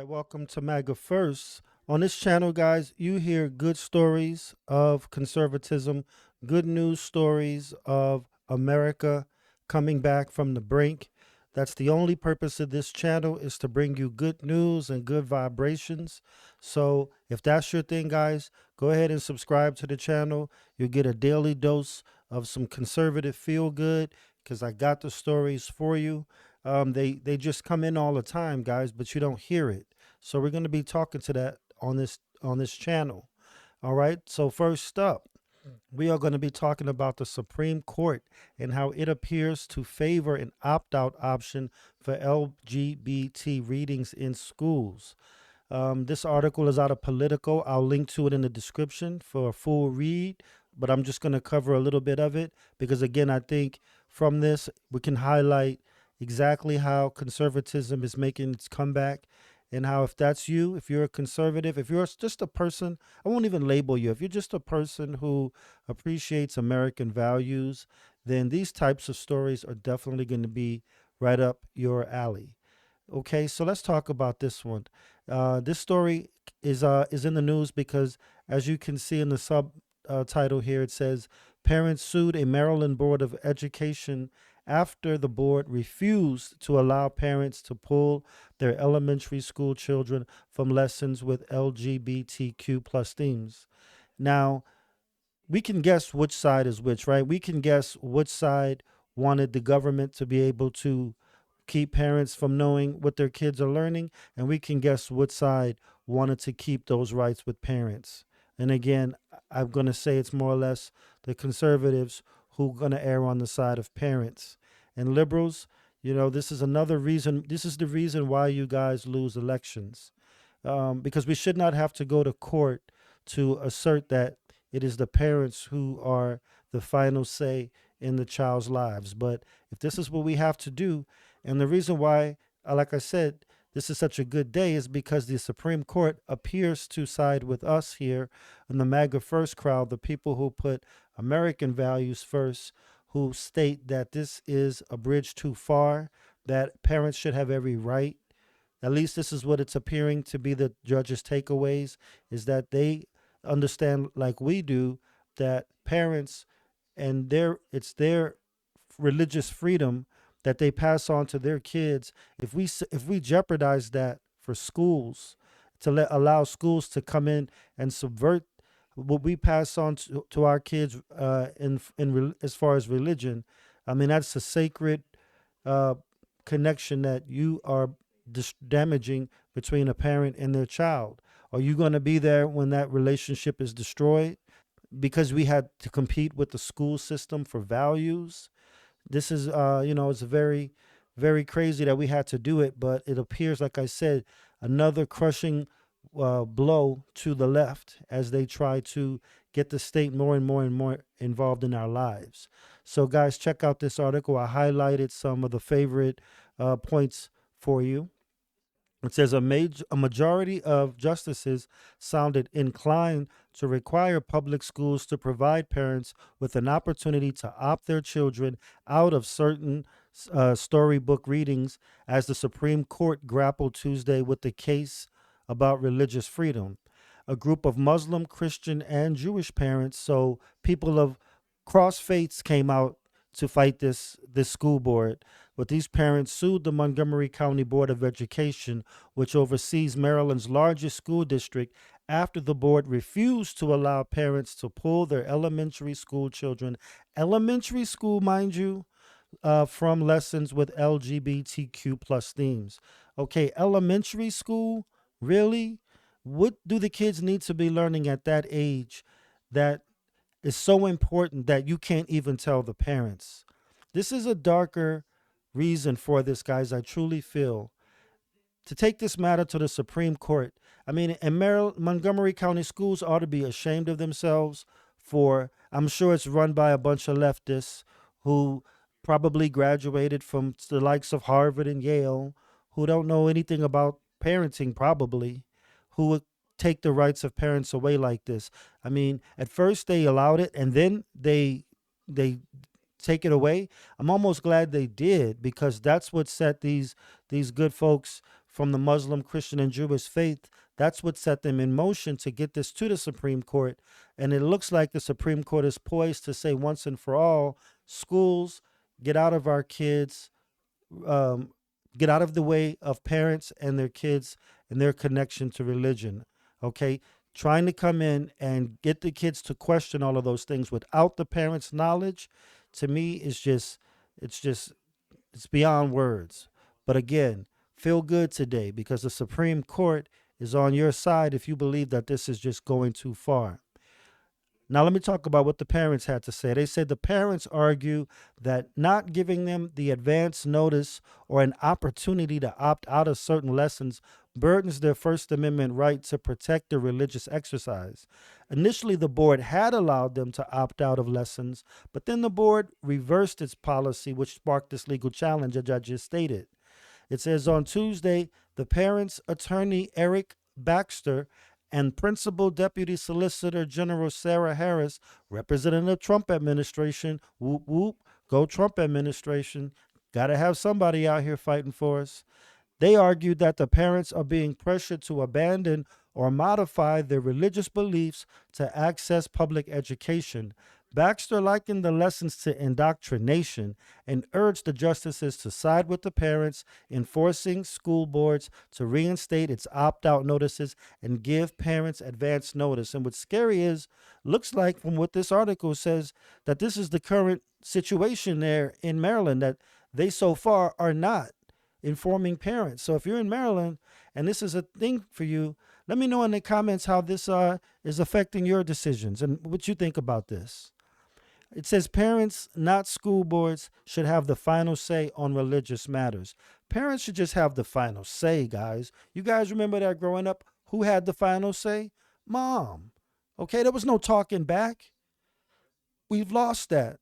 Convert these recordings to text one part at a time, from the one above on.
right, welcome to MAGA First. On this channel, guys, you hear good stories of conservatism, good news stories of America coming back from the brink. That's the only purpose of this channel, is to bring you good news and good vibrations. So if that's your thing, guys, go ahead and subscribe to the channel. You'll get a daily dose of some conservative feel good because I got the stories for you. They just come in all the time, guys, but you don't hear it. So we're going to be talking to that on this channel. All right. So first up, we are going to be talking about the Supreme Court and how it appears to favor an opt-out option for LGBT readings in schools. This article is out of Politico. I'll link to it in the description for a full read, but I'm just going to cover a little bit of it because, again, I think from this we can highlight exactly how conservatism is making its comeback and how, if that's you, if you're a conservative, if you're just a person, I won't even label you, if you're just a person who appreciates American values, then these types of stories are definitely going to be right up your alley. Okay, so let's talk about this one. This story is in the news because, as you can see in the subtitle here, it says parents sued a Maryland Board of Education after the board refused to allow parents to pull their elementary school children from lessons with LGBTQ plus themes. Now, we can guess which side is which, right? We can guess which side wanted the government to be able to keep parents from knowing what their kids are learning, and we can guess which side wanted to keep those rights with parents. And again, I'm going to say it's more or less the conservatives who are going to err on the side of parents. And liberals, this is another reason. This is the reason why you guys lose elections, because we should not have to go to court to assert that it is the parents who are the final say in the child's lives. But if this is what we have to do, and the reason why, like I said, this is such a good day is because the Supreme Court appears to side with us here in the MAGA First crowd, the people who put American values first, who state that this is a bridge too far, that parents should have every right. At least this is what it's appearing to be the judge's takeaways, is that they understand, like we do, that parents and it's their religious freedom that they pass on to their kids. If we jeopardize that for schools, to allow schools to come in and subvert what we pass on to our kids, as far as religion, I mean, that's a sacred uh, connection that you are damaging between a parent and their child. Are you going to be there when that relationship is destroyed because we had to compete with the school system for values? This is, it's very, very crazy that we had to do it, but it appears, like I said, another crushing blow to the left as they try to get the state more and more and more involved in our lives. So, guys, check out this article. I highlighted some of the favorite points for you. It says a majority of justices sounded inclined to require public schools to provide parents with an opportunity to opt their children out of certain storybook readings as the Supreme Court grappled Tuesday with the case about religious freedom. A group of Muslim, Christian, and Jewish parents, so people of cross faiths, came out to fight this school board. But these parents sued the Montgomery County Board of Education, which oversees Maryland's largest school district, after the board refused to allow parents to pull their elementary school children, elementary school, mind you, from lessons with LGBTQ plus themes. Okay, elementary school, really? What do the kids need to be learning at that age that is so important that you can't even tell the parents? This is a darker reason for this, guys. I truly feel to take this matter to the Supreme Court. I mean, and Maryland, Montgomery County schools ought to be ashamed of themselves for, I'm sure it's run by a bunch of leftists who probably graduated from the likes of Harvard and Yale, who don't know anything about parenting, probably, who would take the rights of parents away like this. I mean, at first they allowed it, and then they take it away. I'm almost glad they did, because that's what set these good folks from the Muslim, Christian, and Jewish faith. That's what set them in motion to get this to the Supreme Court. And it looks like the Supreme Court is poised to say once and for all, schools, get out of our kids, um, get out of the way of parents and their kids and their connection to religion. Okay, trying to come in and get the kids to question all of those things without the parents' knowledge, to me, is just it's just it's beyond words. But again, feel good today because the Supreme Court is on your side if you believe that this is just going too far. Now, let me talk about what the parents had to say. They said the parents argue that not giving them the advance notice or an opportunity to opt out of certain lessons burdens their First Amendment right to protect their religious exercise. Initially, the board had allowed them to opt out of lessons, but then the board reversed its policy, which sparked this legal challenge, as I just stated. It says on Tuesday, the parents' attorney, Eric Baxter, and Principal Deputy Solicitor General Sarah Harris, representing the Trump administration, whoop whoop, go Trump administration, got to have somebody out here fighting for us. They argued that the parents are being pressured to abandon or modify their religious beliefs to access public education. Baxter likened the lessons to indoctrination and urged the justices to side with the parents, enforcing school boards to reinstate its opt-out notices and give parents advance notice. And what's scary is, looks like from what this article says, that this is the current situation there in Maryland, that they so far are not informing parents. So if you're in Maryland and this is a thing for you, let me know in the comments how this is affecting your decisions and what you think about this. It says parents, not school boards, should have the final say on religious matters. Parents should just have the final say, guys. You guys remember that growing up? Who had the final say? Mom. Okay, there was no talking back. We've lost that.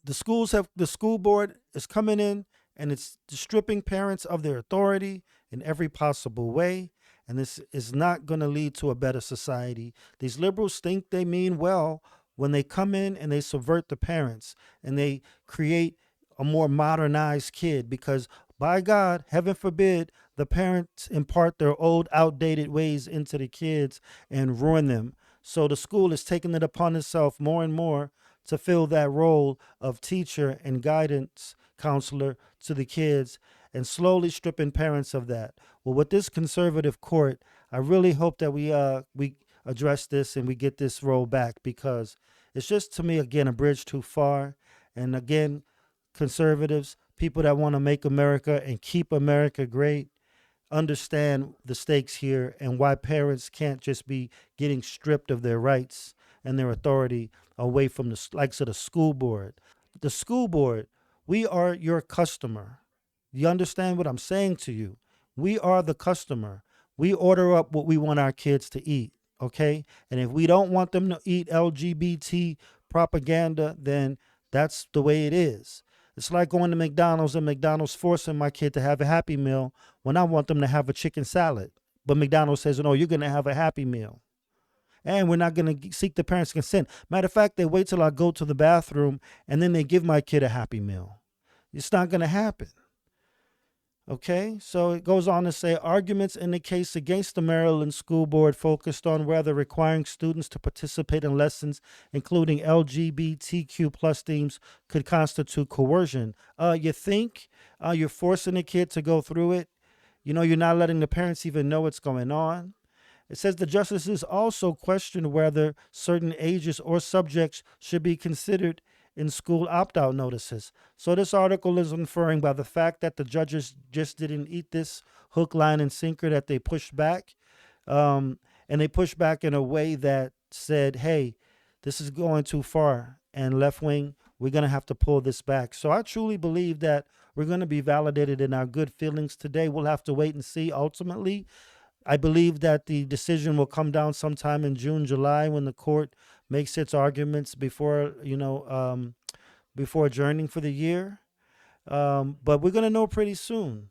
The school board is coming in and it's stripping parents of their authority in every possible way. And this is not going to lead to a better society. These liberals think they mean well when they come in and they subvert the parents and they create a more modernized kid, because by God, heaven forbid, the parents impart their old, outdated ways into the kids and ruin them. So the school is taking it upon itself more and more to fill that role of teacher and guidance counselor to the kids and slowly stripping parents of that. Well, with this conservative court, I really hope that we address this and we get this rolled back, because it's just, to me, again, a bridge too far. And again, conservatives, people that want to make America and keep America great, understand the stakes here and why parents can't just be getting stripped of their rights and their authority away from the likes of the school board. The school board, we are your customer. You understand what I'm saying to you? We are the customer. We order up what we want our kids to eat, okay? And if we don't want them to eat LGBT propaganda, then that's the way it is. It's like going to McDonald's and McDonald's forcing my kid to have a Happy Meal when I want them to have a chicken salad. But McDonald's says, no, you're going to have a Happy Meal. And we're not going to seek the parents' consent. Matter of fact, they wait till I go to the bathroom and then they give my kid a Happy Meal. It's not going to happen. Okay, so it goes on to say arguments in the case against the Maryland School Board focused on whether requiring students to participate in lessons including LGBTQ plus themes could constitute coercion. You think you're forcing a kid to go through it? You know, you're not letting the parents even know what's going on. It says the justices also questioned whether certain ages or subjects should be considered in school opt-out notices. So this article is inferring by the fact that the judges just didn't eat this hook, line, and sinker, that they pushed back. And they pushed back in a way that said, hey, this is going too far. And left wing, we're going to have to pull this back. So I truly believe that we're going to be validated in our good feelings today. We'll have to wait and see ultimately. I believe that the decision will come down sometime in June, July, when the court makes its arguments before, before adjourning for the year. But we're going to know pretty soon.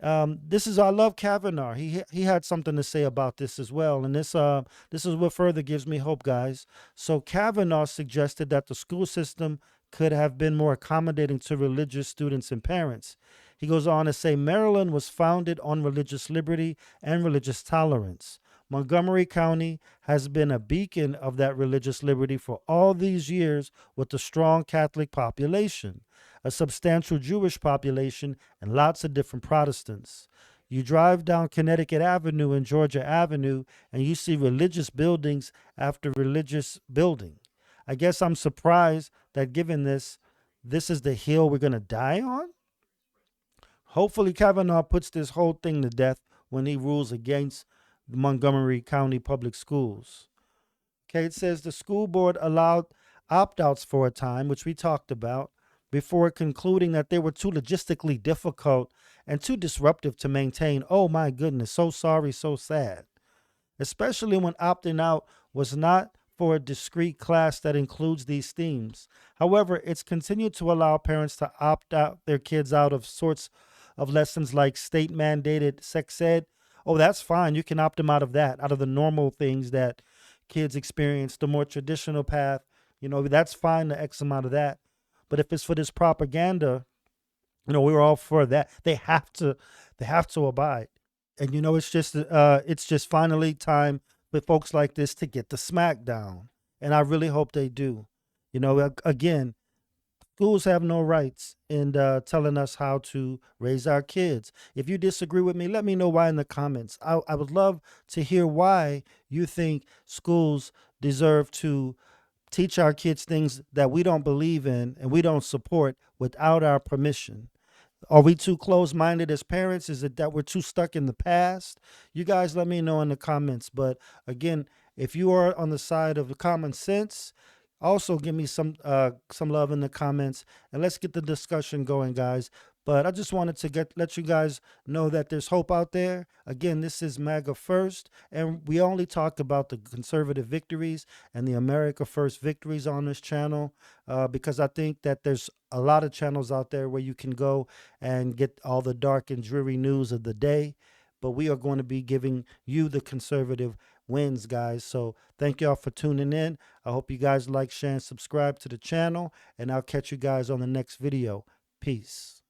I love Kavanaugh. He had something to say about this as well. And this is what further gives me hope, guys. So Kavanaugh suggested that the school system could have been more accommodating to religious students and parents. He goes on to say Maryland was founded on religious liberty and religious tolerance. Montgomery County has been a beacon of that religious liberty for all these years with a strong Catholic population, a substantial Jewish population, and lots of different Protestants. You drive down Connecticut Avenue and Georgia Avenue, and you see religious buildings after religious building. I guess I'm surprised that given this is the hill we're going to die on. Hopefully, Kavanaugh puts this whole thing to death when he rules against the Montgomery County Public Schools. Okay, it says the school board allowed opt outs for a time, which we talked about, before concluding that they were too logistically difficult and too disruptive to maintain. Oh my goodness, so sorry, so sad. Especially when opting out was not for a discrete class that includes these themes. However, it's continued to allow parents to opt out their kids out of sorts of lessons like state mandated sex ed. Oh, that's fine. You can opt them out of that, out of the normal things that kids experience, the more traditional path. That's fine to X them out of that. But if it's for this propaganda, we're all for that. They have to abide. And it's just finally time for folks like this to get the smack down. And I really hope they do. Again, schools have no rights in telling us how to raise our kids. If you disagree with me, let me know why in the comments. I would love to hear why you think schools deserve to teach our kids things that we don't believe in and we don't support without our permission. Are we too close minded as parents? Is it that we're too stuck in the past? You guys let me know in the comments. But again, if you are on the side of the common sense, also give me some love in the comments and let's get the discussion going, guys. But I just wanted to let you guys know that there's hope out there. Again, this is MAGA First, and we only talk about the conservative victories and the America First victories on this channel because I think that there's a lot of channels out there where you can go and get all the dark and dreary news of the day. But we are going to be giving you the conservative wins, guys. So thank y'all for tuning in. I hope you guys like, share, and subscribe to the channel, and I'll catch you guys on the next video. Peace.